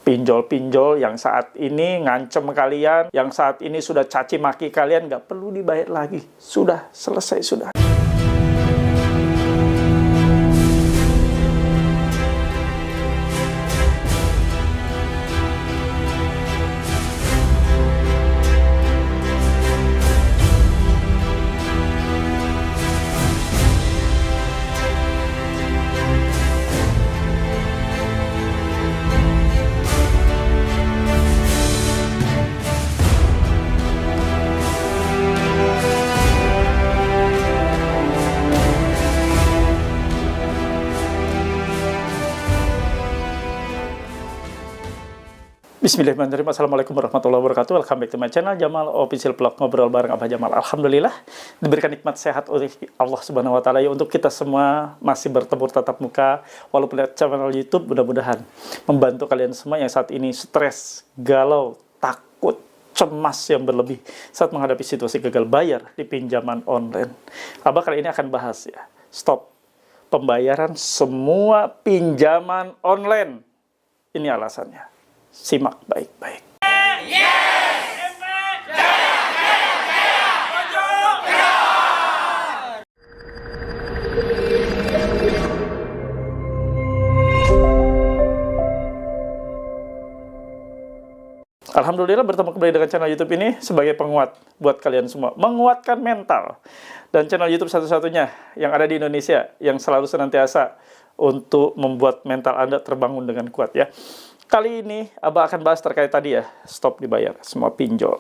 Pinjol-pinjol yang saat ini ngancem kalian, yang saat ini sudah caci maki kalian, nggak perlu dibayar lagi. Sudah, selesai sudah. Bismillahirrahmanirrahim. Assalamualaikum warahmatullahi wabarakatuh. Welcome back to my channel Jamal Official Vlog, ngobrol bareng Abah Jamal. Alhamdulillah diberikan nikmat sehat oleh Allah Subhanahu wa taala ya, untuk kita semua masih bertemu tatap muka walaupun lewat channel YouTube. Mudah-mudahan membantu kalian semua yang saat ini stres, galau, takut, cemas yang berlebih saat menghadapi situasi gagal bayar di pinjaman online. Abah kali ini akan bahas ya, stop pembayaran semua pinjaman online. Ini alasannya. Simak baik-baik. Alhamdulillah bertemu kembali dengan channel YouTube ini sebagai penguat buat kalian semua, menguatkan mental. Dan channel YouTube satu-satunya yang ada di Indonesia yang selalu senantiasa untuk membuat mental Anda terbangun dengan kuat ya. Kali ini Abah akan bahas terkait tadi ya, stop dibayar semua pinjol.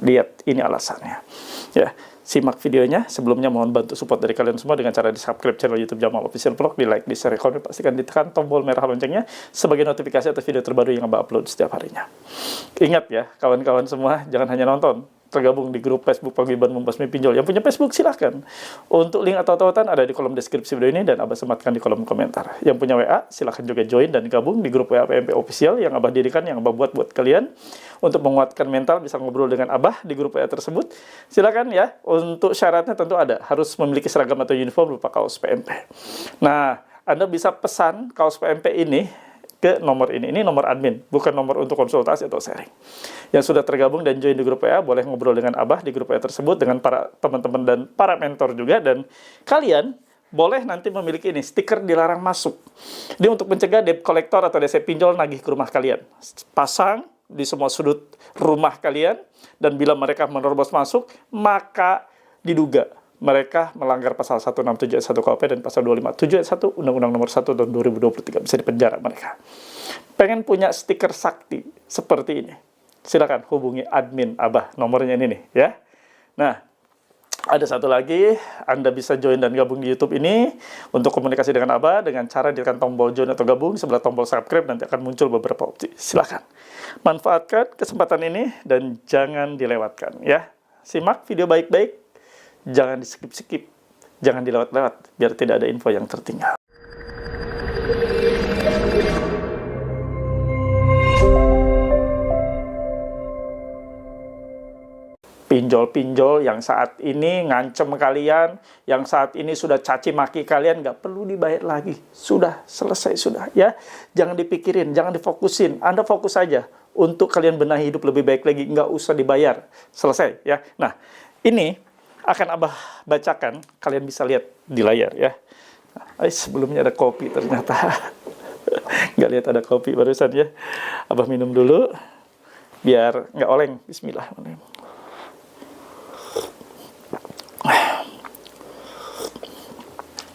Lihat, ini alasannya. Ya, simak videonya. Sebelumnya mohon bantu support dari kalian semua dengan cara di-subscribe channel YouTube Jamal Official Vlog, di-like, di-share, komen, pastikan ditekan tombol merah loncengnya sebagai notifikasi atas video terbaru yang Abah upload setiap harinya. Ingat ya, kawan-kawan semua, jangan hanya nonton, tergabung di grup Facebook Paguyuban Membasmi Pinjol. Yang punya Facebook silahkan. Untuk link atau tautan ada di kolom deskripsi video ini dan Abah sematkan di kolom komentar. Yang punya WA silahkan juga join dan gabung di grup WA PMP Official yang Abah dirikan, yang Abah buat kalian untuk menguatkan mental, bisa ngobrol dengan Abah di grup WA tersebut. Silakan ya. Untuk syaratnya tentu ada, harus memiliki seragam atau uniform berupa kaos PMP. Nah, Anda bisa pesan kaos PMP ini ke nomor ini nomor admin, bukan nomor untuk konsultasi atau sharing. Yang sudah tergabung dan join di grup WA, boleh ngobrol dengan Abah di grup WA tersebut, dengan para teman-teman dan para mentor juga, dan kalian boleh nanti memiliki ini, stiker dilarang masuk. Ini untuk mencegah debt collector atau DC pinjol nagih ke rumah kalian. Pasang di semua sudut rumah kalian, dan bila mereka menerobos masuk, maka diduga mereka melanggar pasal 167 ayat 1 KUHP dan pasal 257 ayat 1 Undang-Undang Nomor 1 tahun 2023. Bisa dipenjara mereka. Pengen punya stiker sakti seperti ini? Silakan hubungi admin Abah, nomornya ini nih ya. Nah, ada satu lagi, Anda bisa join dan gabung di YouTube ini untuk komunikasi dengan Abah dengan cara ditekan tombol join atau gabung sebelah tombol subscribe, nanti akan muncul beberapa opsi. Silakan manfaatkan kesempatan ini dan jangan dilewatkan ya. Simak video baik-baik. Jangan di-skip-skip, jangan dilewat-lewat, biar tidak ada info yang tertinggal. Pinjol-pinjol yang saat ini ngancem kalian, yang saat ini sudah caci maki kalian, nggak perlu dibayar lagi. Sudah, selesai sudah ya. Jangan dipikirin, jangan difokusin. Anda fokus saja untuk kalian benahi hidup lebih baik lagi, nggak usah dibayar. Selesai ya. Nah, ini akan Abah bacakan, kalian bisa lihat di layar ya. Sebelumnya ada kopi ternyata. Nggak lihat ada kopi barusan ya. Abah minum dulu biar nggak oleng. Bismillahirrahmanirrahim.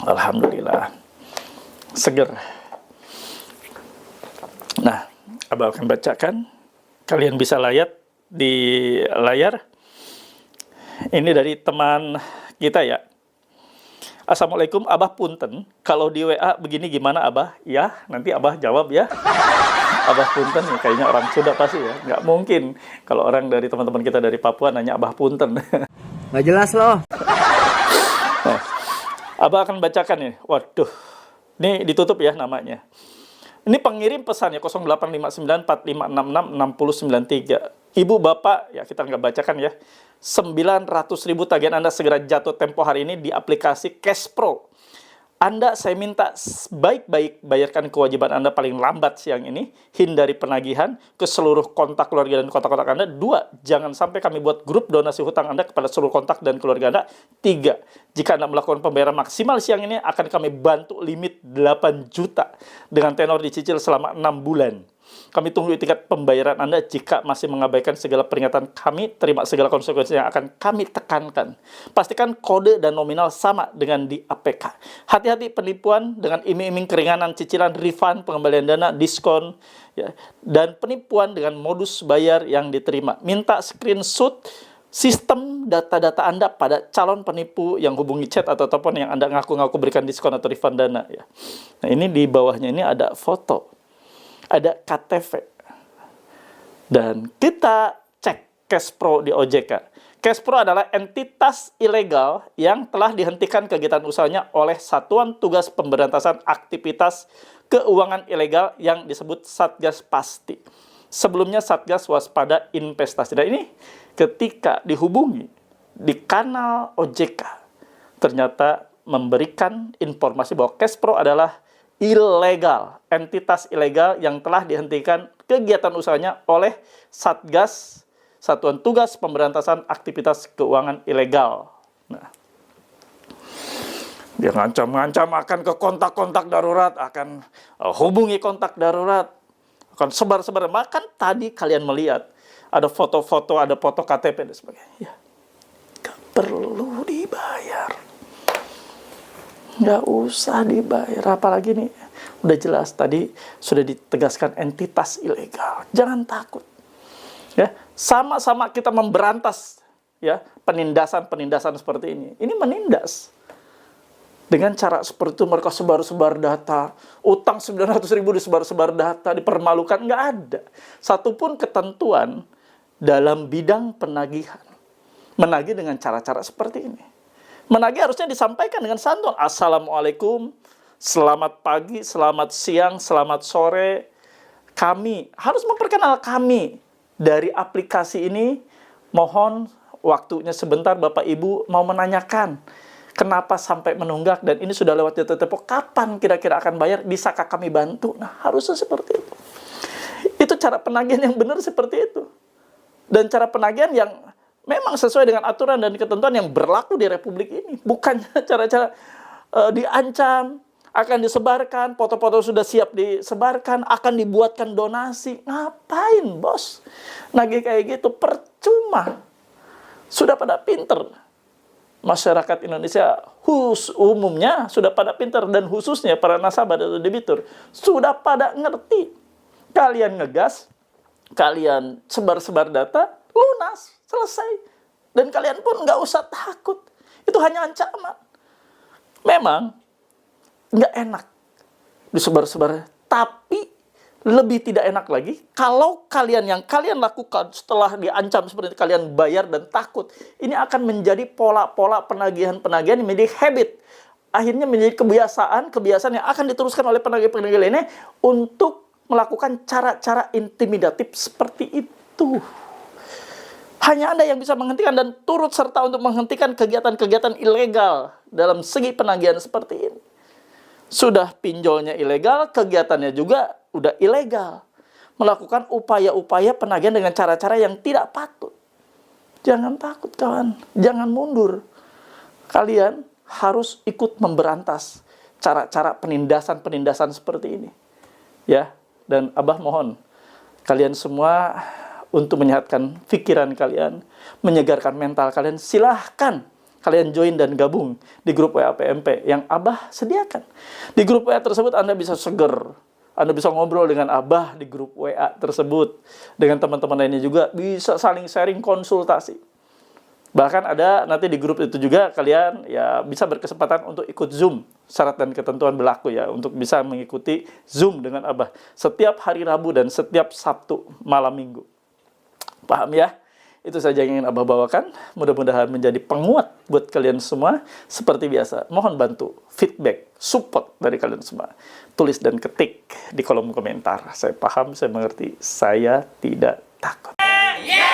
Alhamdulillah, seger. Nah, Abah akan bacakan, kalian bisa lihat di layar. Ini dari teman kita ya. Assalamualaikum, Abah punten. Kalau di WA begini gimana Abah? Ya, nanti Abah jawab ya. Abah punten ya, kayaknya orang Sunda pasti ya. Nggak mungkin kalau orang dari teman-teman kita dari Papua nanya Abah punten. Nggak jelas loh. Nah, Abah akan bacakan ya. Waduh, ini ditutup ya namanya. Ini pengirim pesannya 085945666093. Ibu bapak, ya kita nggak bacakan ya. 900.000 tagihan Anda segera jatuh tempo hari ini di aplikasi Cash Pro. Anda saya minta baik-baik bayarkan kewajiban Anda paling lambat siang ini. Hindari penagihan ke seluruh kontak keluarga dan kontak-kontak Anda. 2, jangan sampai kami buat grup donasi hutang Anda kepada seluruh kontak dan keluarga Anda. 3, jika Anda melakukan pembayaran maksimal siang ini, akan kami bantu limit 8 juta dengan tenor dicicil selama 6 bulan. Kami tunggu itikat pembayaran Anda. Jika masih mengabaikan segala peringatan kami, terima segala konsekuensi yang akan kami tekankan. Pastikan kode dan nominal sama dengan di APK. Hati-hati penipuan dengan iming-iming keringanan, cicilan, refund, pengembalian dana, diskon, ya, dan penipuan dengan modus bayar yang diterima. Minta screenshot sistem data-data Anda pada calon penipu yang hubungi chat atau telepon yang Anda ngaku-ngaku berikan diskon atau refund dana. Ya. Nah, ini di bawahnya ini ada foto, ada KTP, dan kita cek Cashpro di OJK. Cashpro adalah entitas ilegal yang telah dihentikan kegiatan usahanya oleh Satuan Tugas Pemberantasan Aktivitas Keuangan Ilegal yang disebut Satgas Pasti. Sebelumnya Satgas Waspada Investasi. Dan ini ketika dihubungi di kanal OJK, ternyata memberikan informasi bahwa Cashpro adalah ilegal, entitas ilegal yang telah dihentikan kegiatan usahanya oleh Satgas, Satuan Tugas Pemberantasan Aktivitas Keuangan Ilegal. Nah, dia ngancam-ngancam akan ke kontak-kontak darurat, akan hubungi kontak darurat, akan sebar-sebar. Bahkan tadi kalian melihat ada foto-foto, ada foto KTP dan sebagainya. Ya, gak perlu dibayar. Nggak usah dibayar, apalagi nih udah jelas tadi sudah ditegaskan entitas ilegal. Jangan takut, ya. Sama-sama kita memberantas, ya, penindasan seperti ini. Ini menindas dengan cara seperti itu. Mereka sebar-sebar data, utang 900.000 disebar-sebar data, dipermalukan. Nggak ada satupun ketentuan dalam bidang penagihan menagih dengan cara-cara seperti ini. Menagih harusnya disampaikan dengan santun. Assalamualaikum, selamat pagi, selamat siang, selamat sore. Kami harus memperkenal kami dari aplikasi ini. Mohon waktunya sebentar, Bapak Ibu mau menanyakan kenapa sampai menunggak dan ini sudah lewat jatuh tempo. Kapan kira-kira akan bayar? Bisakah kami bantu? Nah, harusnya seperti itu. Itu cara penagihan yang benar seperti itu. Dan cara penagihan yang memang sesuai dengan aturan dan ketentuan yang berlaku di Republik ini. Bukan cara-cara diancam, akan disebarkan, foto-foto sudah siap disebarkan, akan dibuatkan donasi. Ngapain, bos? Nagih kayak gitu, percuma. Sudah pada pinter. Masyarakat Indonesia umumnya sudah pada pinter, dan khususnya para nasabah atau debitur sudah pada ngerti. Kalian ngegas, kalian sebar-sebar data, lunas, selesai. Dan kalian pun nggak usah takut. Itu hanya ancaman. Memang nggak enak disebar-sebar. Tapi lebih tidak enak lagi kalau yang kalian lakukan setelah diancam seperti itu, kalian bayar dan takut. Ini akan menjadi pola-pola penagihan-penagihan yang menjadi habit. Akhirnya menjadi kebiasaan yang akan diteruskan oleh penagih-penagih lainnya untuk melakukan cara-cara intimidatif seperti itu. Hanya Anda yang bisa menghentikan dan turut serta untuk menghentikan kegiatan-kegiatan ilegal dalam segi penagihan seperti ini. Sudah pinjolnya ilegal, kegiatannya juga udah ilegal. Melakukan upaya-upaya penagihan dengan cara-cara yang tidak patut. Jangan takut, kawan. Jangan mundur. Kalian harus ikut memberantas cara-cara penindasan seperti ini. Ya, dan Abah mohon kalian semua untuk menyehatkan pikiran kalian, menyegarkan mental kalian, silahkan kalian join dan gabung di grup WA PMP yang Abah sediakan. Di grup WA tersebut Anda bisa seger, Anda bisa ngobrol dengan Abah di grup WA tersebut. Dengan teman-teman lainnya juga bisa saling sharing konsultasi. Bahkan ada nanti di grup itu juga kalian ya bisa berkesempatan untuk ikut Zoom. Syarat dan ketentuan berlaku ya untuk bisa mengikuti Zoom dengan Abah setiap hari Rabu dan setiap Sabtu malam Minggu. Paham ya? Itu saja yang ingin Abah bawakan. Mudah-mudahan menjadi penguat buat kalian semua. Seperti biasa, mohon bantu, feedback, support dari kalian semua. Tulis dan ketik di kolom komentar. Saya paham, saya mengerti, saya tidak takut. Yes!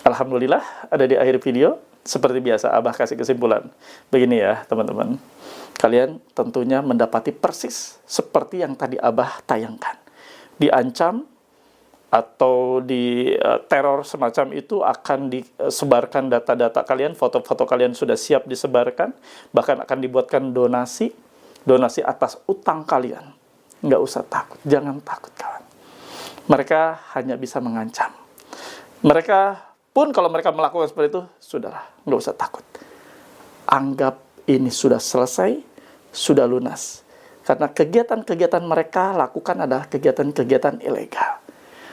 Alhamdulillah, ada di akhir video. Seperti biasa, Abah kasih kesimpulan. Begini ya, teman-teman. Kalian tentunya mendapati persis seperti yang tadi Abah tayangkan. Diancam atau di teror semacam itu, akan disebarkan data-data kalian, foto-foto kalian sudah siap disebarkan, bahkan akan dibuatkan donasi atas utang kalian. Nggak usah takut, jangan takut kawan. Mereka hanya bisa mengancam. Mereka pun kalau mereka melakukan seperti itu, sudahlah, nggak usah takut. Anggap ini sudah selesai, sudah lunas. Karena kegiatan-kegiatan mereka lakukan adalah kegiatan-kegiatan ilegal.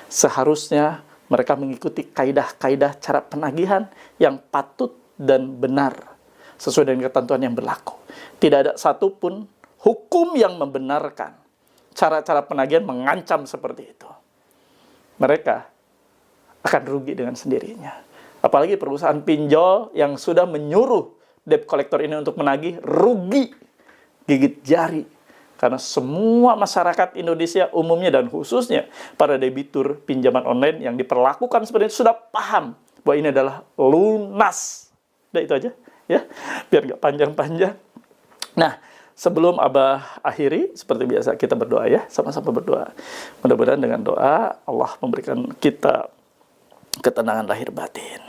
Seharusnya mereka mengikuti kaidah-kaidah cara penagihan yang patut dan benar, sesuai dengan ketentuan yang berlaku. Tidak ada satupun hukum yang membenarkan cara-cara penagihan mengancam seperti itu. Mereka akan rugi dengan sendirinya. Apalagi perusahaan pinjol yang sudah menyuruh debt collector ini untuk menagih, rugi gigit jari. Karena semua masyarakat Indonesia umumnya dan khususnya para debitur pinjaman online yang diperlakukan seperti itu sudah paham bahwa ini adalah lunas. Udah itu aja ya, biar nggak panjang-panjang. Nah, sebelum Abah akhiri, seperti biasa kita berdoa ya, sama-sama berdoa. Mudah-mudahan dengan doa Allah memberikan kita ketenangan lahir batin.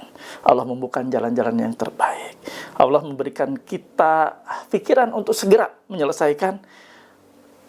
Allah membuka jalan-jalan yang terbaik. Allah memberikan kita pikiran untuk segera menyelesaikan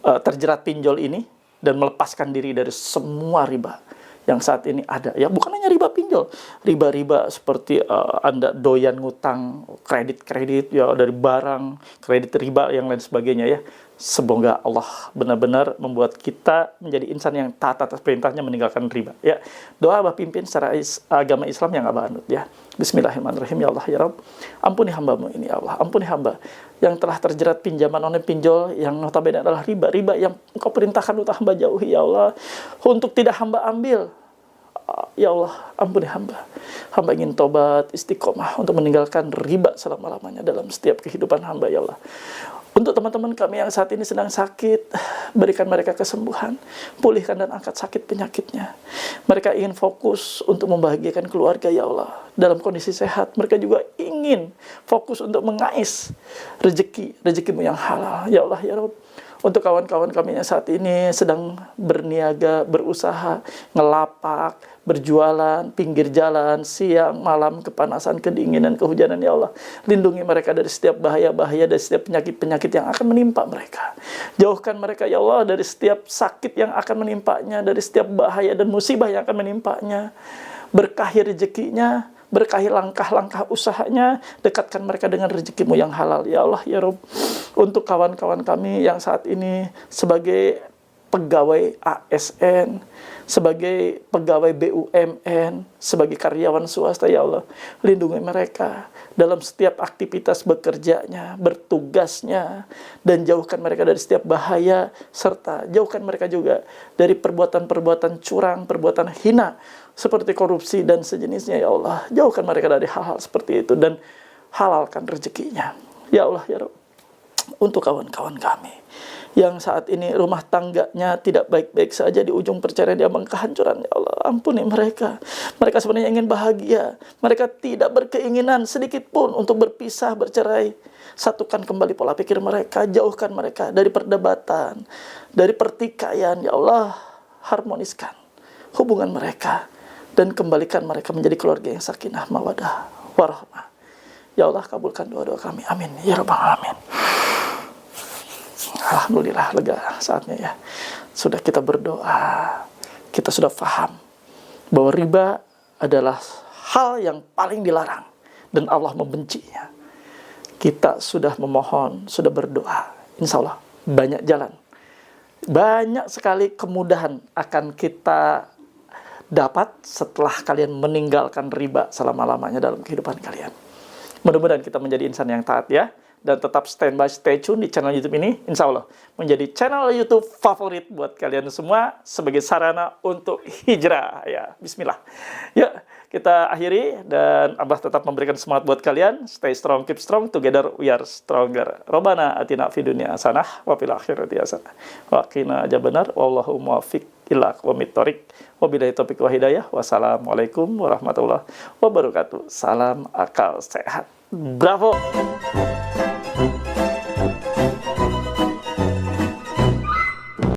terjerat pinjol ini dan melepaskan diri dari semua riba yang saat ini ada. Ya, bukan hanya riba pinjol, riba-riba seperti Anda doyan ngutang, kredit-kredit ya dari barang, kredit riba yang lain sebagainya ya. Semoga Allah benar-benar membuat kita menjadi insan yang taat atas perintahnya, meninggalkan riba ya. Doa Abah pimpin secara agama Islam yang Abah anut ya. Bismillahirrahmanirrahim. Ya Allah ya Rabb, ampuni hamba-Mu ini ya Allah, ampuni hamba yang telah terjerat pinjaman online pinjol yang notabene adalah riba yang Engkau perintahkan untuk hamba jauhi ya Allah, untuk tidak hamba ambil. Ya Allah, ampuni hamba. Hamba ingin tobat, istiqomah untuk meninggalkan riba selama-lamanya dalam setiap kehidupan hamba ya Allah. Untuk teman-teman kami yang saat ini sedang sakit, berikan mereka kesembuhan, pulihkan dan angkat sakit penyakitnya. Mereka ingin fokus untuk membahagiakan keluarga ya Allah dalam kondisi sehat. Mereka juga ingin fokus untuk mengais rezeki-Mu yang halal ya Allah ya Rabb. Untuk kawan-kawan kami yang saat ini sedang berniaga, berusaha, ngelapak, berjualan, pinggir jalan, siang, malam, kepanasan, kedinginan, kehujanan, ya Allah. Lindungi mereka dari setiap bahaya-bahaya, dari setiap penyakit-penyakit yang akan menimpa mereka. Jauhkan mereka, ya Allah, dari setiap sakit yang akan menimpanya, dari setiap bahaya dan musibah yang akan menimpanya. Berkahi rezekinya, berkahi langkah-langkah usahanya, dekatkan mereka dengan rezeki-Mu yang halal, ya Allah, ya Rabb. Untuk kawan-kawan kami yang saat ini sebagai pegawai ASN, sebagai pegawai BUMN, sebagai karyawan swasta, ya Allah, lindungi mereka dalam setiap aktivitas bekerjanya, bertugasnya, dan jauhkan mereka dari setiap bahaya, serta jauhkan mereka juga dari perbuatan-perbuatan curang, perbuatan hina, seperti korupsi dan sejenisnya, ya Allah. Jauhkan mereka dari hal-hal seperti itu, dan halalkan rezekinya, ya Allah, ya Rabb. Untuk kawan-kawan kami yang saat ini rumah tangganya tidak baik-baik saja, di ujung perceraian dia kehancuran, ya Allah, ampuni mereka. Mereka sebenarnya ingin bahagia, mereka tidak berkeinginan sedikit pun untuk berpisah, bercerai. Satukan kembali pola pikir mereka, jauhkan mereka dari perdebatan, dari pertikaian, ya Allah. Harmoniskan hubungan mereka dan kembalikan mereka menjadi keluarga yang sakinah, mawadah, warahmah. Ya Allah, kabulkan doa-doa kami, amin ya rabbal alamin. Alhamdulillah, lega saatnya ya. Sudah kita berdoa, kita sudah paham bahwa riba adalah hal yang paling dilarang dan Allah membencinya. Kita sudah memohon, sudah berdoa, insya Allah banyak jalan, banyak sekali kemudahan akan kita dapat setelah kalian meninggalkan riba selama-lamanya dalam kehidupan kalian. Mudah-mudahan kita menjadi insan yang taat ya. Dan tetap standby, stay tune di channel YouTube ini, insya Allah menjadi channel YouTube favorit buat kalian semua sebagai sarana untuk hijrah ya. Bismillah. Yuk kita akhiri, dan Abah tetap memberikan semangat buat kalian. Stay strong, keep strong, together we are stronger. Robbana atina fid dunya hasanah wa fil akhirati hasanah wa qina adzabannar. Wallahu muwaffiq illa aqwamit thoriq. Wabillahi taufiq wa hidayah. Wassalamualaikum warahmatullahi wabarakatuh. Salam akal sehat. Bravo!